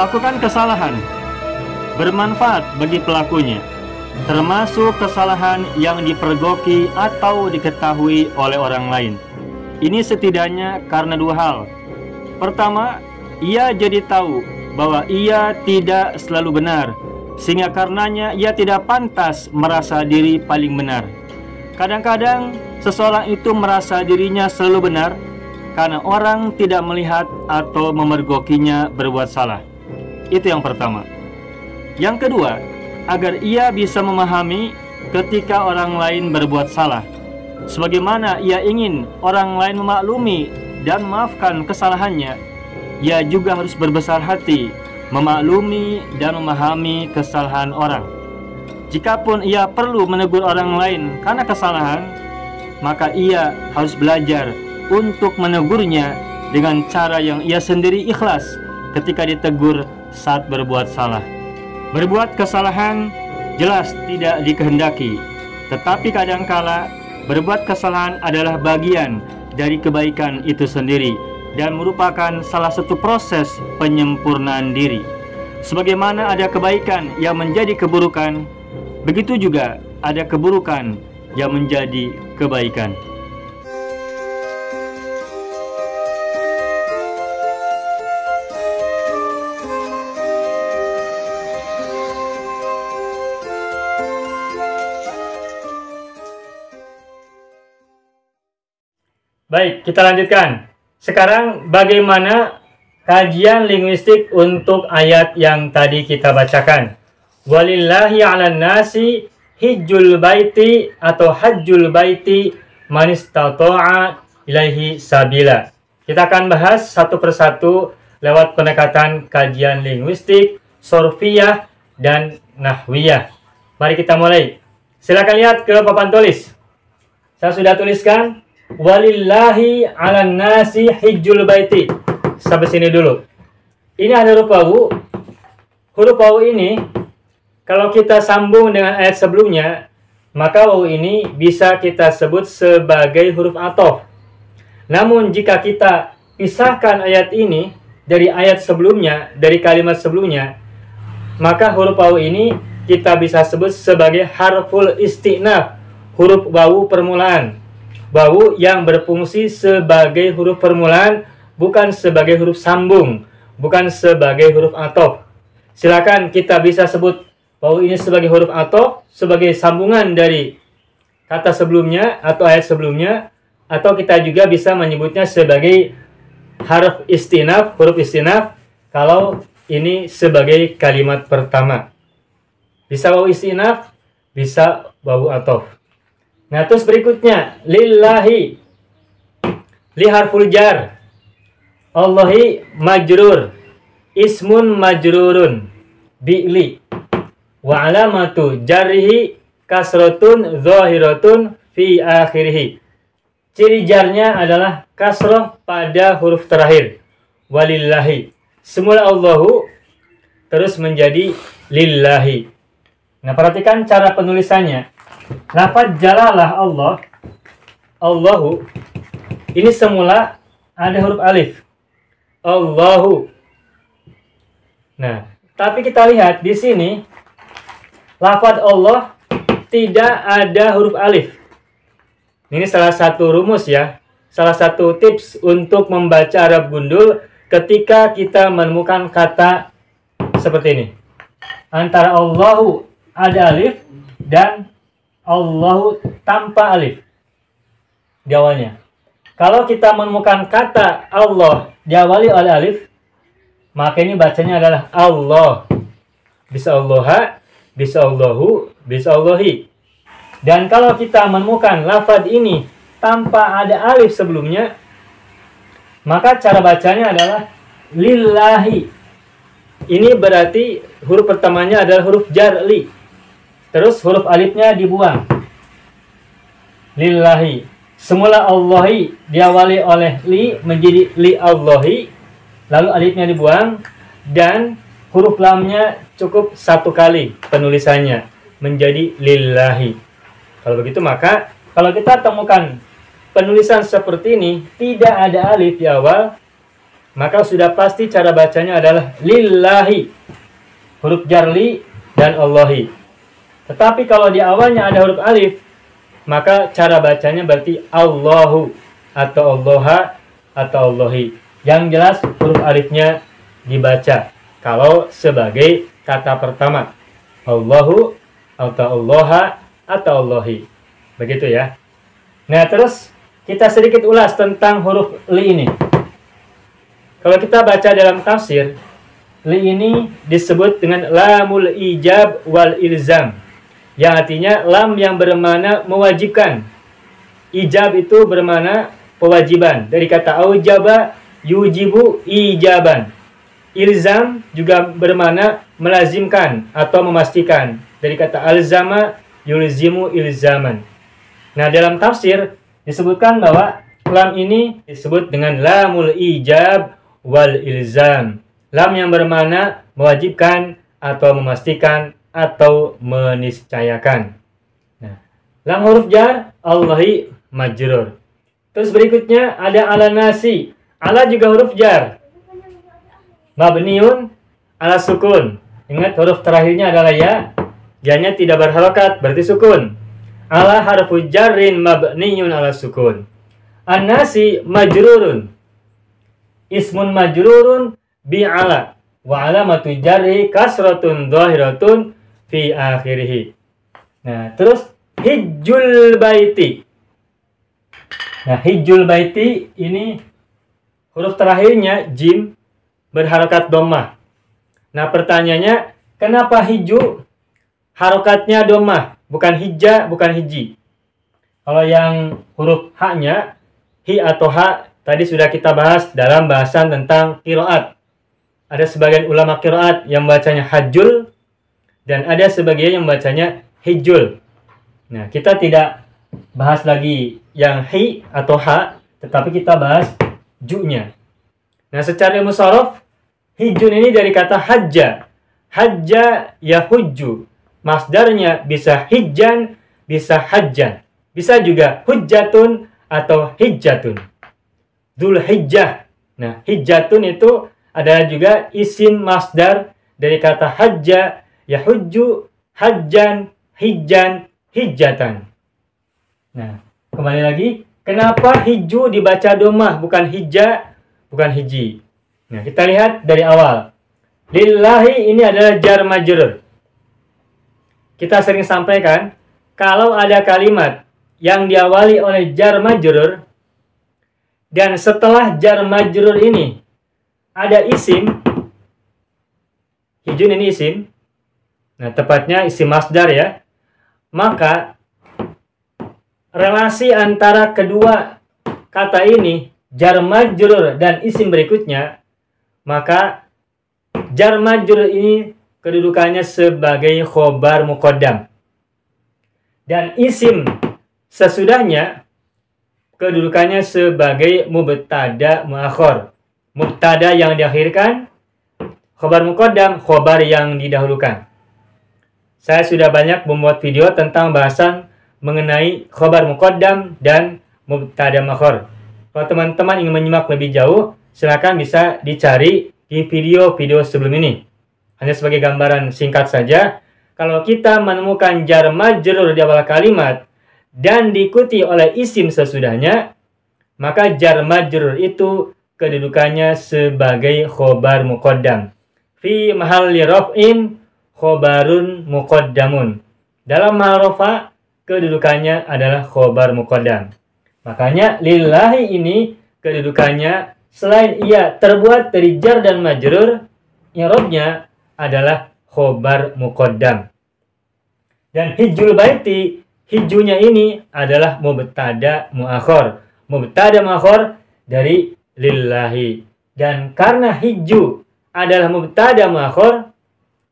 Melakukan kesalahan bermanfaat bagi pelakunya, termasuk kesalahan yang dipergoki atau diketahui oleh orang lain. Ini setidaknya karena dua hal. Pertama, ia jadi tahu bahwa ia tidak selalu benar, sehingga karenanya ia tidak pantas merasa diri paling benar. Kadang-kadang seseorang itu merasa dirinya selalu benar karena orang tidak melihat atau memergokinya berbuat salah. Itu yang pertama. Yang kedua, agar ia bisa memahami ketika orang lain berbuat salah, sebagaimana ia ingin orang lain memaklumi dan memaafkan kesalahannya, ia juga harus berbesar hati memaklumi dan memahami kesalahan orang. Jikapun ia perlu menegur orang lain karena kesalahan, maka ia harus belajar untuk menegurnya dengan cara yang ia sendiri ikhlas ketika ditegur saat berbuat salah. Berbuat kesalahan jelas tidak dikehendaki, tetapi kadangkala berbuat kesalahan adalah bagian dari kebaikan itu sendiri dan merupakan salah satu proses penyempurnaan diri. Sebagaimana ada kebaikan yang menjadi keburukan, begitu juga ada keburukan yang menjadi kebaikan. Baik, kita lanjutkan. Sekarang bagaimana kajian linguistik untuk ayat yang tadi kita bacakan? Walillahi 'alan nasi hijjul baiti atau hajjul baiti man istata'a ilaihi sabila. Kita akan bahas satu persatu lewat pendekatan kajian linguistik, sorfiyah, dan nahwiyah. Mari kita mulai. Silakan lihat ke papan tulis. Saya sudah tuliskan walillahi 'alan nasi hijjul baiti. Sampai sini dulu. Ini ada huruf wawu. Huruf wawu ini kalau kita sambung dengan ayat sebelumnya, maka wawu ini bisa kita sebut sebagai huruf athof. Namun jika kita pisahkan ayat ini dari ayat sebelumnya, dari kalimat sebelumnya, maka huruf wawu ini kita bisa sebut sebagai harful istinaf, huruf wawu permulaan. Wawu yang berfungsi sebagai huruf permulaan, bukan sebagai huruf sambung, bukan sebagai huruf athof. Silakan kita bisa sebut wawu ini sebagai huruf athof, sebagai sambungan dari kata sebelumnya atau ayat sebelumnya, atau kita juga bisa menyebutnya sebagai harf istinaf, huruf istinaf, kalau ini sebagai kalimat pertama. Bisa wawu istinaf, bisa wawu athof. Nah, terus berikutnya lillahi, li harful jar, Allahi majrur, ismun majrurun bi'li, wa alamatu jarrihi kasratun zahiratun fi akhirih. Ciri jarnya adalah kasrah pada huruf terakhir. Walillahi, semula Allahu terus menjadi lillahi. Nah, perhatikan cara penulisannya. Lafaz jalalah Allah, Allahu, ini semula ada huruf alif, Allahu. Nah, tapi kita lihat di sini lafaz Allah tidak ada huruf alif. Ini salah satu rumus ya, salah satu tips untuk membaca Arab gundul ketika kita menemukan kata seperti ini. Antara Allahu ada alif dan Allahu tanpa alif di awalnya. Kalau kita menemukan kata Allah diawali oleh alif, maka ini bacanya adalah Allah. Bisa Allaha, bisa Allahu, bisa Allahi. Dan kalau kita menemukan lafaz ini tanpa ada alif sebelumnya, maka cara bacanya adalah lillahi. Ini berarti huruf pertamanya adalah huruf jar li. Terus huruf alifnya dibuang. Lillahi. Semula Allahi diawali oleh li menjadi li Allahi. Lalu alifnya dibuang. Dan huruf lamnya cukup satu kali penulisannya. Menjadi lillahi. Kalau begitu maka kalau kita temukan penulisan seperti ini. Tidak ada alif di awal. maka sudah pasti cara bacanya adalah lillahi, huruf jar li dan Allahi. Tetapi kalau di awalnya ada huruf alif, maka cara bacanya berarti Allahu atau Allaha atau Allahi. Yang jelas huruf alifnya dibaca kalau sebagai kata pertama, Allahu atau Allaha atau Allahi. Begitu ya. Nah, terus kita sedikit ulas tentang huruf li ini. Kalau kita baca dalam tafsir, li ini disebut dengan lamul ijab wal ilzam, yang artinya lam yang bermakna mewajibkan. Ijab itu bermakna kewajiban, dari kata aujaba yujibu ijaban. Ilzam juga bermakna melazimkan atau memastikan, dari kata alzama yulzimu ilzaman. Nah, dalam tafsir disebutkan bahwa lam ini disebut dengan lamul ijab wal ilzam. Lam yang bermakna mewajibkan atau memastikan atau meniscayakan. Nah, lam huruf jar, Allahi majrur. Terus berikutnya ada ala nasi. Ala juga huruf jar. Mabniun ala sukun. Ingat huruf terakhirnya adalah ya. Ya-nya tidak berharokat, berarti sukun. Ala harfu jarrin mabniun ala sukun. An-nasi majrurun. Ismun majrurun bi ala. Wa alamatu jarri kasratun dhahiratun fi akhirih. Nah, terus hijjul baiti. Nah, hijjul baiti ini huruf terakhirnya jim berharokat dhammah. Nah, pertanyaannya, kenapa hiju harokatnya dhammah, bukan hija, bukan hiji? Kalau yang huruf haknya, hi atau ha, tadi sudah kita bahas dalam bahasan tentang qiraat. Ada sebagian ulama qiraat yang bacanya hajjul, dan ada sebagian yang bacanya hijjul. Nah, kita tidak bahas lagi yang hi atau ha, tetapi kita bahas ju-nya. Nah, secara ilmu shorof, hijjun ini dari kata hajja. Hajja yahujju. Masdarnya bisa hijjan, bisa hajjan. Bisa juga hujjatun atau hijjatun. Dzul hijjah. Nah, hijjatun itu adalah juga isim masdar dari kata hajja yahujju, hajjan, hijjan, hijjatan. Nah, kembali lagi, kenapa hiju dibaca dhammah, bukan hijja, bukan hiji? Nah, kita lihat dari awal. Lillahi ini adalah jar majrur. Kita sering sampaikan, kalau ada kalimat yang diawali oleh jar majrur, dan setelah jar majrur ini ada isim, hijun ini isim, nah tepatnya isim masdar ya, maka relasi antara kedua kata ini, jar majrur dan isim berikutnya, maka jar majrur ini kedudukannya sebagai khobar muqaddam. Dan isim sesudahnya kedudukannya sebagai mubtada muakhir. Mubtada yang diakhirkan, khobar muqaddam, khobar yang didahulukan. Saya sudah banyak membuat video tentang bahasan mengenai khobar muqaddam dan mubtada muakhir. Kalau teman-teman ingin menyimak lebih jauh, silakan bisa dicari di video-video sebelum ini. Hanya sebagai gambaran singkat saja, kalau kita menemukan jar majrur di awal kalimat dan diikuti oleh isim sesudahnya, maka jar majrur itu kedudukannya sebagai khobar muqaddam. Fi mahalli raf'in khobarun muqaddamun. Dalam mahal rafa, kedudukannya adalah khobar muqaddam. Makanya lillahi ini kedudukannya selain ia terbuat dari jar dan majrur, i'rabnya adalah khobar muqaddam. Dan hijjul baiti, hijjunya ini adalah mubtada muakhir. Mubtada muakhir dari lillahi. Dan karena hijju adalah mubtada muakhir,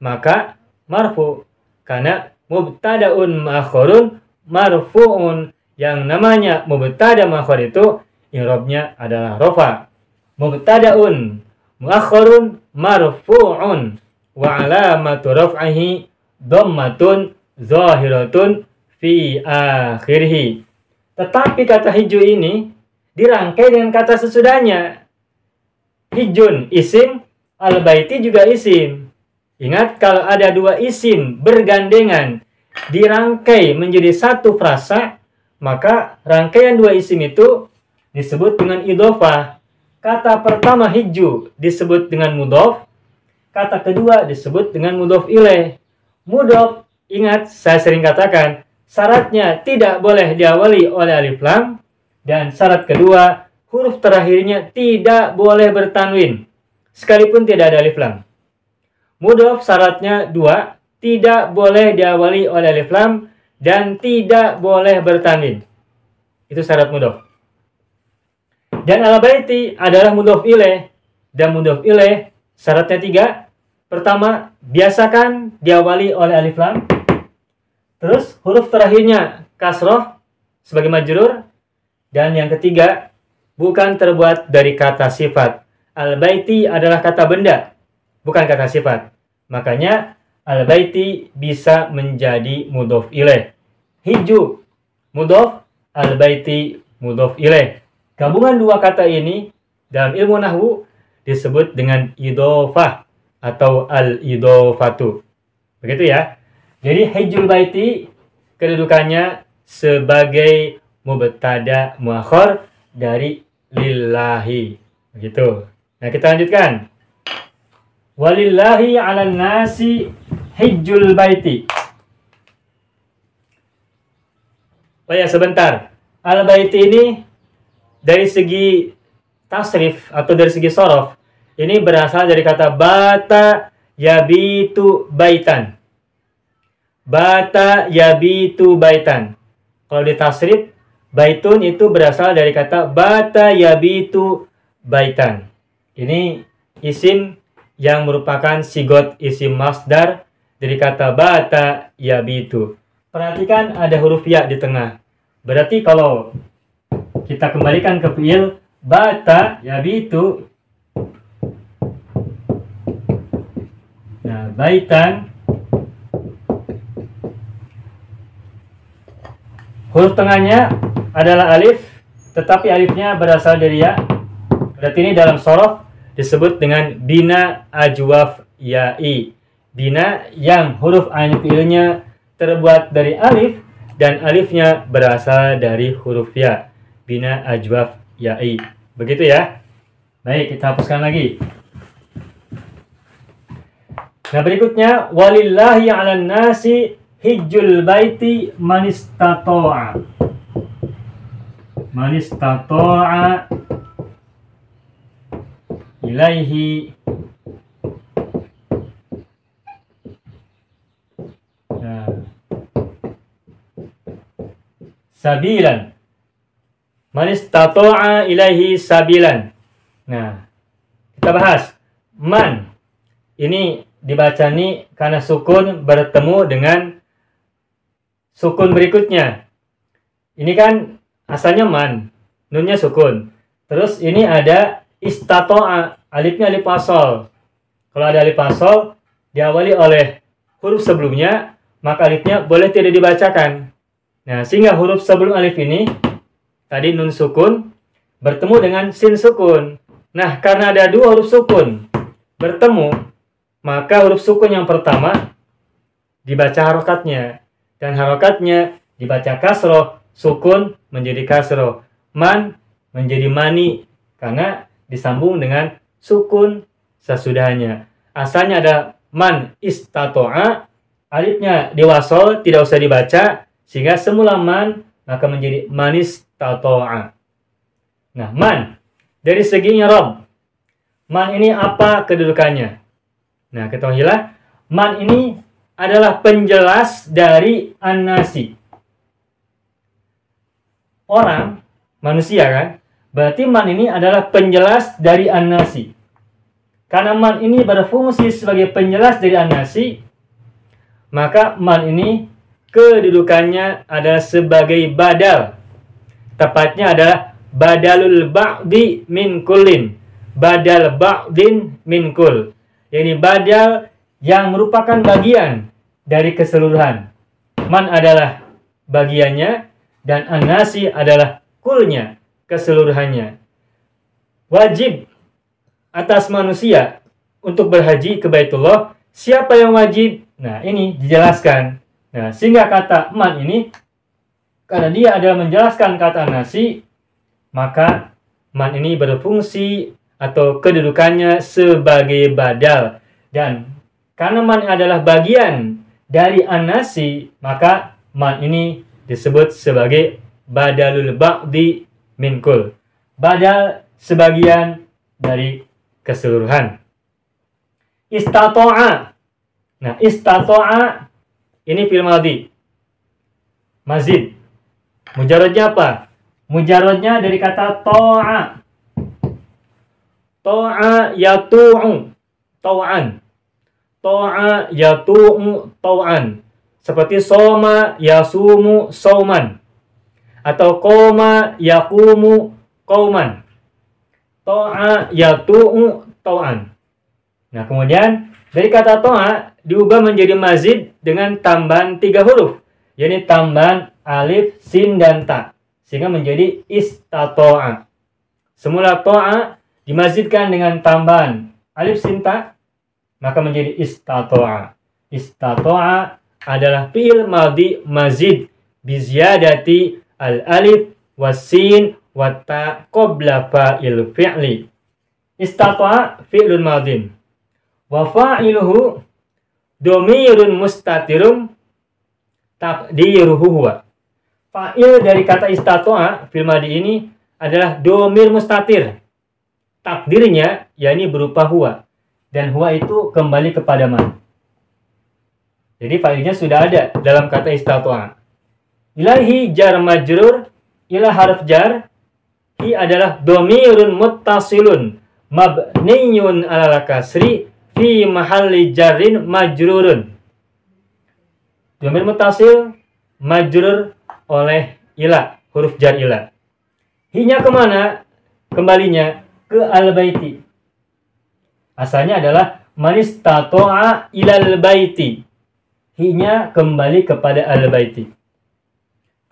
maka marfu. Karena mubtadaun muakhirun marfu'un. Yang namanya mubtada muakhir itu i'rabnya adalah rafa. Mubtadaun muakhirun marfu'un wa alamatu raf'ihi dhammatun zahiratun fi akhirih. Tetapi kata hiju ini dirangkai dengan kata sesudahnya. hijjun isim, al-baiti juga isim. Ingat, kalau ada dua isim bergandengan dirangkai menjadi satu frasa, maka rangkaian dua isim itu disebut dengan idhofah. Kata pertama hijju disebut dengan mudhof, kata kedua disebut dengan mudhof ilaih. Mudhof, ingat saya sering katakan, syaratnya tidak boleh diawali oleh alif lam, dan syarat kedua, huruf terakhirnya tidak boleh bertanwin, sekalipun tidak ada alif lam. Mudhof syaratnya dua, tidak boleh diawali oleh alif lam, dan tidak boleh bertanwin. Itu syarat mudhof. Dan al-baiti adalah mudhof ilaih, dan mudhof ilaih syaratnya tiga. Pertama, biasakan diawali oleh alif lam. Terus huruf terakhirnya kasroh sebagai majrur. Dan yang ketiga, bukan terbuat dari kata sifat. Al-baiti adalah kata benda, bukan kata sifat. Makanya al-baiti bisa menjadi mudhof ilaih. Hijju mudhof, al-baiti mudhof ilaih. Gabungan dua kata ini dalam ilmu nahwu disebut dengan idhofah atau al-idhofatu. Begitu ya. Jadi hijjul baiti kedudukannya sebagai mubtada muakhar dari lillahi. Begitu. Nah, kita lanjutkan. Walillahi 'alan nasi hijjul baiti. Oh ya, sebentar. Al-baiti ini dari segi tasrif atau dari segi sorof, ini berasal dari kata bata yabitu baitan. Bata yabitu baitan. Kalau di tasrif, baitun itu berasal dari kata bata yabitu baitan. Ini isim yang merupakan sigot isim masdar dari kata bata yabitu. Perhatikan ada huruf ya di tengah. Berarti kalau kita kembalikan ke fiil bata yabitu. Nah, baitan. Huruf tengahnya adalah alif, tetapi alifnya berasal dari ya. Berarti ini dalam sorof disebut dengan bina ajwaf ya'i. Bina yang huruf ain fiilnya terbuat dari alif dan alifnya berasal dari huruf ya. Bina ajwaf ya'i. Begitu ya. Baik, kita hapuskan lagi. Nah, berikutnya walillahi 'alan nasi hijjul baiti man istata'a. Man istata'a ilaihi sabilan. Man istata'a ilaihi sabilan. Nah, kita bahas. Man. Ini dibaca nih karena sukun bertemu dengan sukun berikutnya. Ini kan asalnya man. Nunnya sukun. Terus ini ada istata'a. Alifnya alif wasol. Kalau ada alif wasol diawali oleh huruf sebelumnya, maka alifnya boleh tidak dibacakan. Nah, sehingga huruf sebelum alif ini tadi nun sukun bertemu dengan sin sukun. Nah, karena ada dua huruf sukun bertemu, maka huruf sukun yang pertama dibaca harokatnya. Dan harokatnya dibaca kasroh, sukun menjadi kasroh. Man menjadi mani, karena disambung dengan sukun sesudahnya. Asalnya ada man istato'a, alifnya diwasol, tidak usah dibaca, sehingga semula man, maka menjadi manis tato'a. Nah, man dari segi i'rab, man ini apa kedudukannya? Nah, ketahuilah man ini adalah penjelas dari an-nasi. Orang, manusia kan? Berarti man ini adalah penjelas dari an-nasi. Karena man ini berfungsi sebagai penjelas dari an-nasi, maka man ini kedudukannya adalah sebagai badal. Tepatnya adalah badalul ba'di min kullin. Badal ba'din min kull. Ini badal yang merupakan bagian dari keseluruhan. Man adalah bagiannya dan an-nasi adalah kulnya, keseluruhannya. Wajib atas manusia untuk berhaji ke Baitullah, siapa yang wajib? Nah, ini dijelaskan. Nah, sehingga kata man ini, karena dia adalah menjelaskan kata nasi, maka man ini berfungsi atau kedudukannya sebagai badal. Dan karena man adalah bagian dari an-nasi, maka man ini disebut sebagai badalul ba'di minkul. Badal sebagian dari keseluruhan. Istata'a. Nah, istata'a ini fi'il madhi. Mazid. Mujarradnya apa? Mujarradnya dari kata ta'a. Ta'a yatu'u taw'an. Ta'a yatu'u taw'an. Seperti soma yasumu sauman. Atau qoma yaqumu qauman. Ta'a yatu'u taw'an. Nah, kemudian dari kata ta'a diubah menjadi mazid dengan tambahan 3 huruf, yakni tambahan alif, sin, dan ta, sehingga menjadi istata'a. Semula ta'a dimazidkan dengan tambahan alif, sin, ta, maka menjadi istata'a. Istata'a adalah fi'il madhi mazid biziyadati al-alif was-sin wa-ta qabla fa'il fi'li. Istata'a fi'lun madhin. Wa fa'iluhu domirun mustatirun takdiruhu huwa. Fa'il dari kata istata'a fil madhi ini adalah domir mustatir. Takdirnya yakni berupa huwa, dan huwa itu kembali kepada man. Jadi fa'ilnya sudah ada dalam kata istata'a. Ilahi jar majrur, ila harf jar, hi adalah domirun muttasilun mabniyun ala kasri fi mahalli jarrin majrurun. Domir muttasil majrur oleh ila, huruf jar ila. Hinya kemana? Kembalinya ke al-baiti. Asalnya adalah manistata'a ilal baiti. Hinya kembali kepada al-baiti.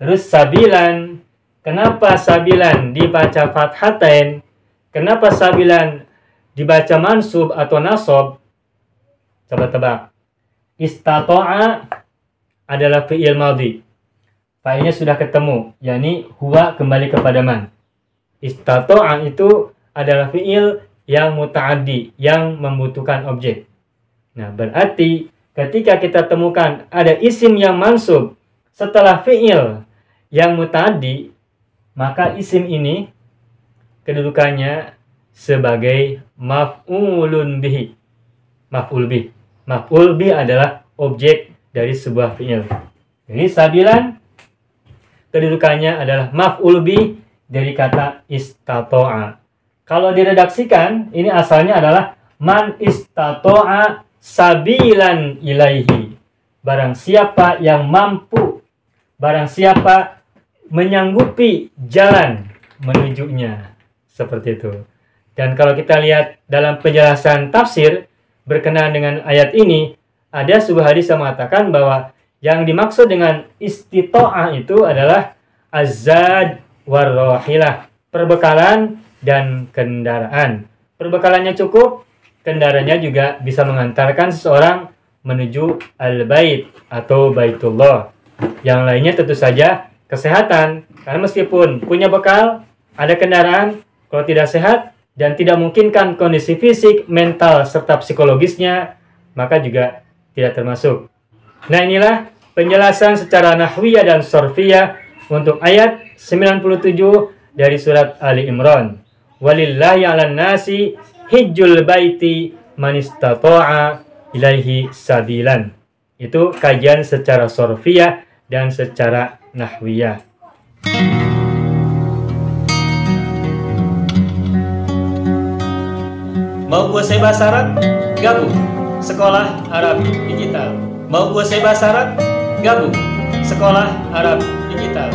Terus sabilan. Kenapa sabilan dibaca fathatain? Kenapa sabilan dibaca mansub atau nasab? Coba tebak. Istata'a adalah fi'il madhi. Fa'ilnya sudah ketemu, yakni huwa kembali kepada man. Istata'a itu adalah fi'il yang muta'addi, yang membutuhkan objek. Nah, berarti ketika kita temukan ada isim yang mansub setelah fi'il yang muta'addi, maka isim ini kedudukannya sebagai maf'ulun bihi. Maf'ul bih. Maf'ul bih adalah objek dari sebuah fi'il. Jadi sabilan kedudukannya adalah maf'ul bih dari kata istata'a. Kalau diredaksikan, ini asalnya adalah man istata'a sabilan ilaihi. Barang siapa yang mampu, barang siapa menyanggupi jalan menujunya. Seperti itu. Dan kalau kita lihat dalam penjelasan tafsir berkenaan dengan ayat ini, ada sebuah hadis yang mengatakan bahwa yang dimaksud dengan istita'ah itu adalah azad warrohilah, perbekalan dan kendaraan. Perbekalannya cukup, kendaraannya juga bisa mengantarkan seseorang menuju al-bait atau baitullah. Yang lainnya tentu saja kesehatan, karena meskipun punya bekal, ada kendaraan, kalau tidak sehat dan tidak memungkinkan kondisi fisik, mental, serta psikologisnya, maka juga tidak termasuk. Nah, inilah penjelasan secara nahwiyah dan sorfiyah untuk ayat 97 dari surat Ali Imran. Walillahi 'alan nasi hijjul baiti man istata'a ilaihi sabilan. Itu kajian secara sorfiyah dan secara nahwiyah. Mau kuasai bahasa Arab? Gabung Sekolah Arab Digital. Mau kuasai bahasa Arab? Gabung Sekolah Arab Digital.